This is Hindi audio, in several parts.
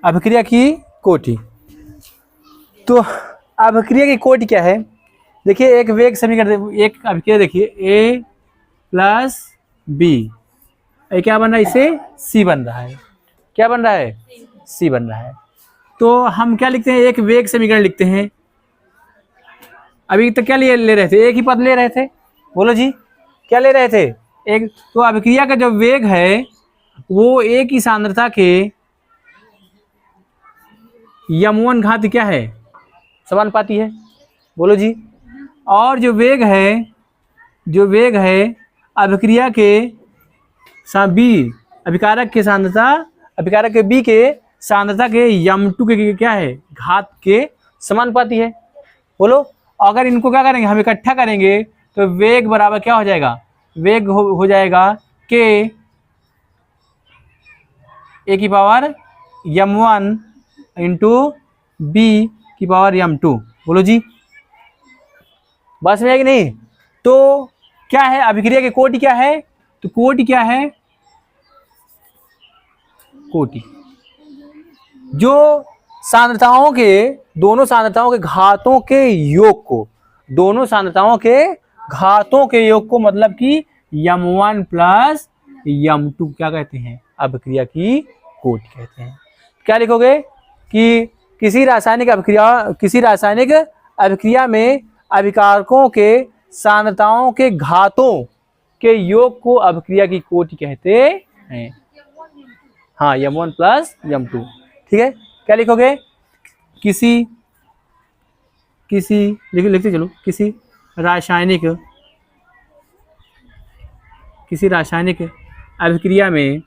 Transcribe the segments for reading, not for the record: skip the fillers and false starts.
अभिक्रिया की कोटि। तो अभिक्रिया की कोटि क्या है? देखिए एक वेग समीकरण, एक अभिक्रिया देखिए ए प्लस बी, ये क्या बन रहा है? इसे सी बन रहा है। क्या बन रहा है? सी बन रहा है। तो हम क्या लिखते हैं? एक वेग समीकरण लिखते हैं। अभी तक क्या ले रहे थे? एक ही पद ले रहे थे। बोलो जी, क्या ले रहे थे? एक। तो अभिक्रिया का जो वेग है वो एक ही सांद्रता के यम1 घात क्या है? समानुपाती है। बोलो जी। और जो वेग है अभिक्रिया के बी, अभिकारक के सांद्रता, अभिकारक के बी के सांद्रता के यम2 के क्या है? घात के समानुपाती है। बोलो, अगर इनको क्या करेंगे? हम इकट्ठा करेंगे तो वेग बराबर क्या हो जाएगा? वेग हो जाएगा के ए की पावर यम1 इंटू बी की पावर यम2। बोलो जी, बस में है कि नहीं? तो क्या है अभिक्रिया की कोटि? क्या है? तो कोटि क्या है? कोटि जो सांद्रताओं के, दोनों सांद्रताओं के घातों के योग को, दोनों सांद्रताओं के घातों के योग को मतलब कि यम1 प्लस यम2 क्या कहते हैं? अभिक्रिया की कोटि कहते हैं। क्या लिखोगे कि किसी रासायनिक अभिक्रिया में अभिकारकों के सांद्रताओं के घातों के योग को अभिक्रिया की कोटि कहते हैं। हाँ, यम1 प्लस यम2। ठीक है, क्या लिखोगे? लिखते चलो। किसी रासायनिक अभिक्रिया में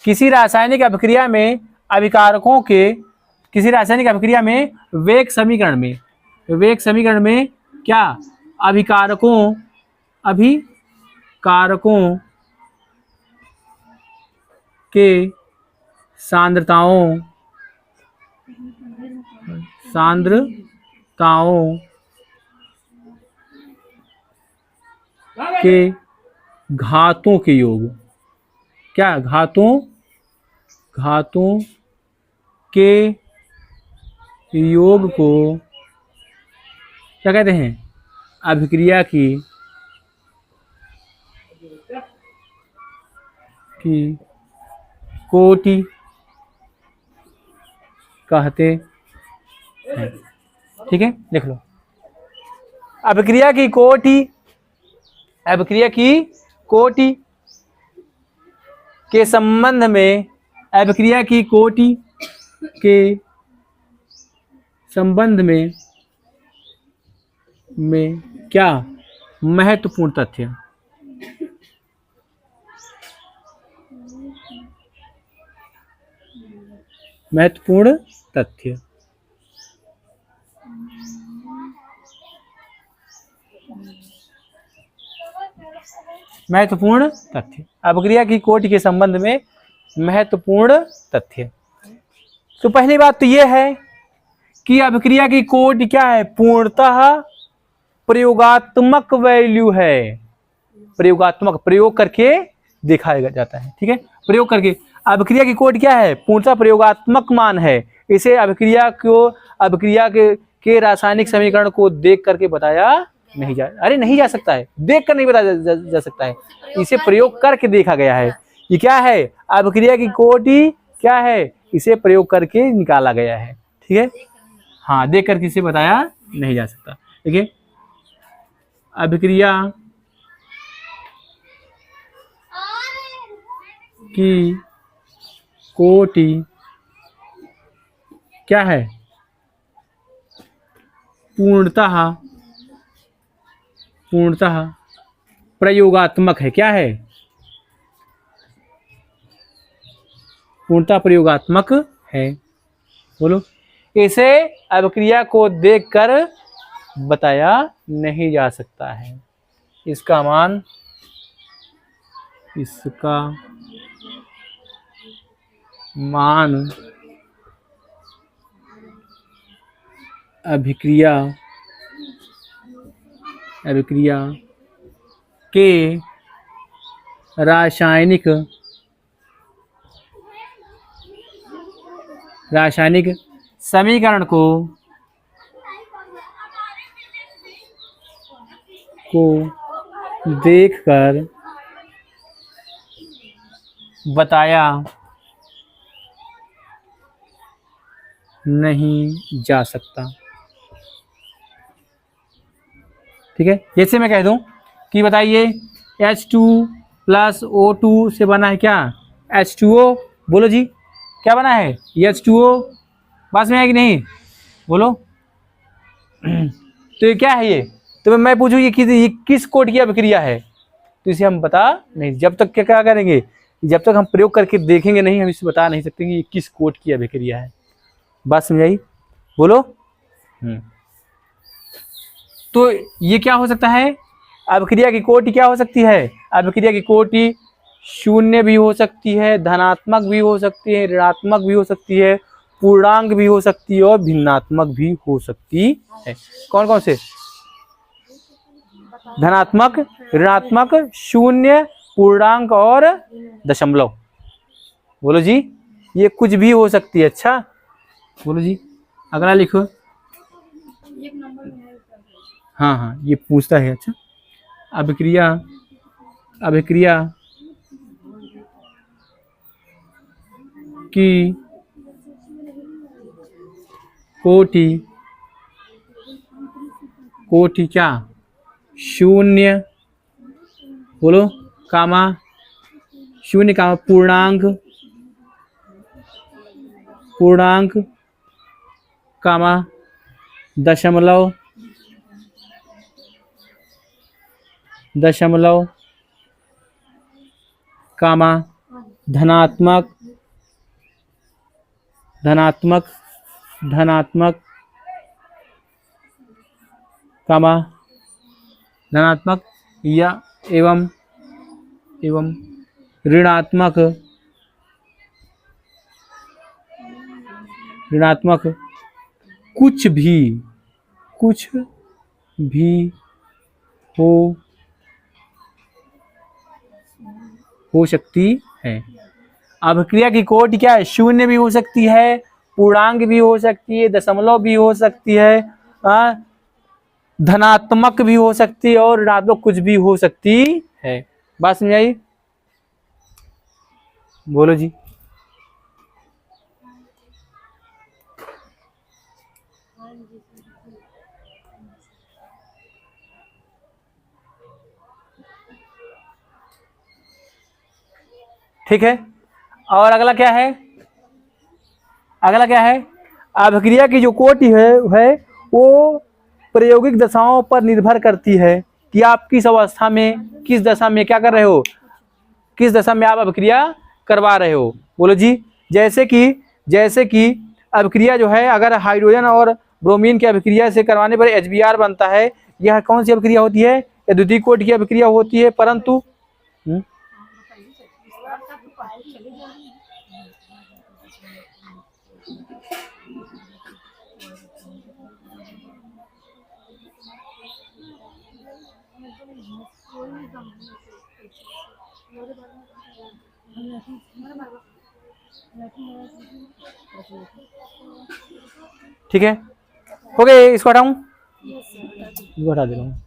किसी रासायनिक अभिक्रिया में अभिकारकों के, किसी रासायनिक अभिक्रिया में वेग समीकरण में क्या? अभिकारकों के सांद्रताओं के घातों के योग, क्या? घातों के योग को क्या कहते हैं? अभिक्रिया की कोटि कहते हैं। ठीक है, देख लो। अभिक्रिया की कोटि के संबंध में, अभिक्रिया की कोटि के संबंध में क्या महत्वपूर्ण तथ्य? महत्वपूर्ण तथ्य अभिक्रिया की कोटि के संबंध में महत्वपूर्ण तथ्य। तो पहली बात तो यह है कि अभिक्रिया की कोटि क्या है? पूर्णतः प्रयोगात्मक वैल्यू है। प्रयोग करके देखा जाता है। ठीक है, प्रयोग करके। अभिक्रिया की कोटि क्या है? पूर्णतः प्रयोगात्मक मान है। इसे अभिक्रिया के रासायनिक समीकरण को देख करके बताया नहीं जा सकता है। देख कर नहीं बताया जा सकता है, इसे प्रयोग करके देखा गया है। ये क्या है? अभिक्रिया की कोटि क्या है? इसे प्रयोग करके निकाला गया है। ठीक है, हाँ, देख करके इसे बताया नहीं जा सकता। देखिए, अभिक्रिया की कोटि क्या है? पूर्णतः प्रयोगात्मक है। क्या है? पूर्णतः प्रयोगात्मक है। बोलो, इसे अभिक्रिया को देखकर बताया नहीं जा सकता है। इसका मान अभिक्रिया अभिक्रिया के रासायनिक समीकरण को देखकर बताया नहीं जा सकता। ठीक है, जैसे मैं कह दूं कि बताइए H2 प्लस O2 से बना है क्या, H2O। बोलो जी, क्या बना है ये H2O, पास में है कि नहीं, बोलो। तो ये क्या है, ये तो मैं पूछूं ये किस कोट की अभिक्रिया है, तो इसे हम बता नहीं, जब तक क्या करेंगे, जब तक हम प्रयोग करके देखेंगे नहीं, हम इसे बता नहीं सकते कि ये किस कोट की अभिक्रिया है। बात समझ आई, बोलो। तो ये क्या हो सकता है, अभिक्रिया की कोटि क्या हो सकती है, अभिक्रिया की कोटि शून्य भी हो सकती है, धनात्मक भी हो सकती है, ऋणात्मक भी हो सकती है, पूर्णांक भी हो सकती है और भिन्नात्मक भी हो सकती है। कौन कौन से, धनात्मक, ऋणात्मक, शून्य, पूर्णांक और दशमलव। बोलो जी, ये कुछ भी हो सकती है। अच्छा बोलो जी, अगला लिखो। हाँ हाँ, ये पूछता है। अच्छा, अभिक्रिया की कोटि क्या, शून्य, बोलो, कामा शून्य, कामा पूर्णांक, कामा दशमलव, कामा धनात्मक, कामा धनात्मक या एवं ऋणात्मक, कुछ भी हो सकती है। अभिक्रिया की कोटि क्या है, शून्य भी हो सकती है, पूर्णांक भी हो सकती है, दशमलव भी हो सकती है, धनात्मक भी हो सकती है और ऋणात्मक कुछ भी हो सकती है। बात समझ आई, बोलो जी। ठीक है, और अगला क्या है, अभिक्रिया की जो कोटि है वो प्रायोगिक दशाओं पर निर्भर करती है कि आप किस अवस्था में, किस दशा में क्या कर रहे हो, किस दशा में आप अभिक्रिया करवा रहे हो। बोलो जी, जैसे कि अभिक्रिया जो है, अगर हाइड्रोजन और ब्रोमीन की अभिक्रिया से करवाने पर HBr बनता है, यह कौन सी अभिक्रिया होती है, यह द्वितीय कोटि की अभिक्रिया होती है। परंतु ठीक है, हो गए, इसको हटाऊं, इसको हटा दे रहा हूँ।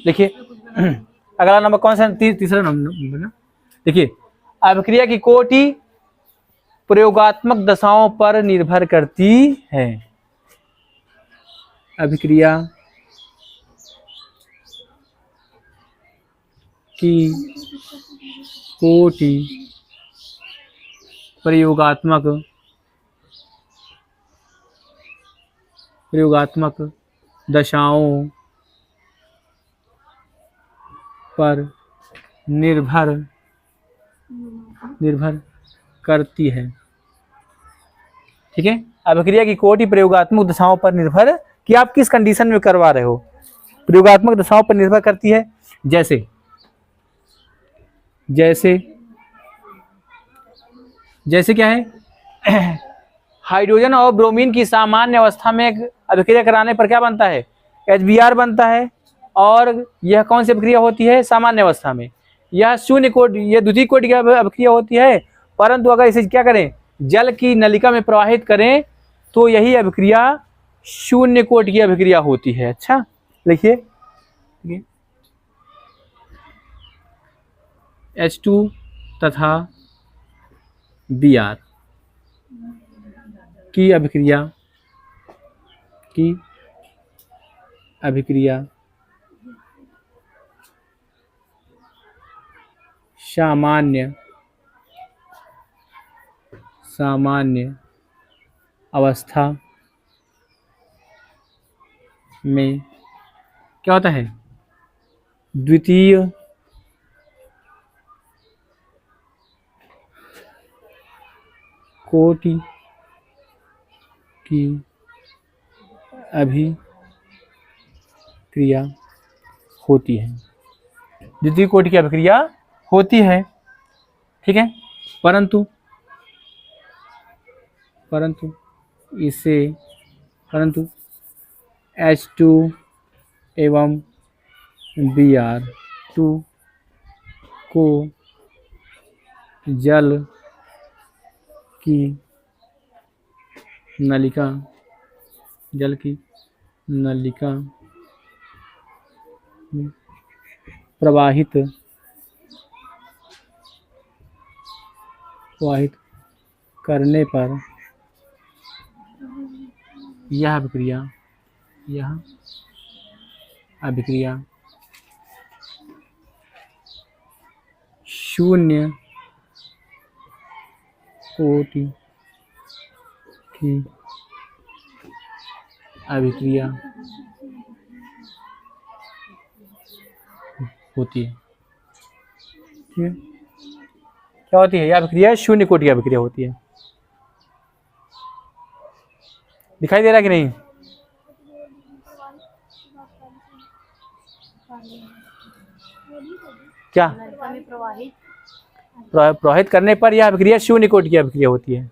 देखिए अगला नंबर कौन सा, तीसरा नंबर ना। देखिए, अभिक्रिया की कोटि प्रयोगात्मक दशाओं पर निर्भर करती है। अभिक्रिया की कोटि प्रयोगात्मक दशाओं पर निर्भर करती है। ठीक है, अभिक्रिया की कोटि प्रयोगात्मक दशाओं पर निर्भर, कि आप किस कंडीशन में करवा रहे हो, प्रयोगात्मक दशाओं पर निर्भर करती है। जैसे जैसे जैसे क्या है, हाइड्रोजन और ब्रोमीन की सामान्य अवस्था में अभिक्रिया कराने पर क्या बनता है, HBr बनता है। और यह कौन सी अभिक्रिया होती है, सामान्य अवस्था में। यह शून्य कोटि, यह द्वितीय कोटि की अभिक्रिया होती है, परंतु अगर इसे क्या करें, जल की नलिका में प्रवाहित करें तो यही अभिक्रिया शून्य कोटि की अभिक्रिया होती है। अच्छा लिखिए, H2 तथा Br की अभिक्रिया सामान्य अवस्था में क्या होता है, द्वितीय कोटि की अभिक्रिया होती है, द्वितीय कोटि की अभिक्रिया होती है। ठीक है, परंतु H2 एवं Br2 को जल की नलिका में प्रवाहित करने पर यह अभिक्रिया शून्य कोटि की अभिक्रिया होती है। ठीक है, क्या होती है, यह अभिक्रिया शून्य कोटि की अभिक्रिया होती है। दिखाई दे रहा है कि नहीं? क्या प्रवाहित करने पर यह अभिक्रिया शून्य कोटि की अभिक्रिया होती है।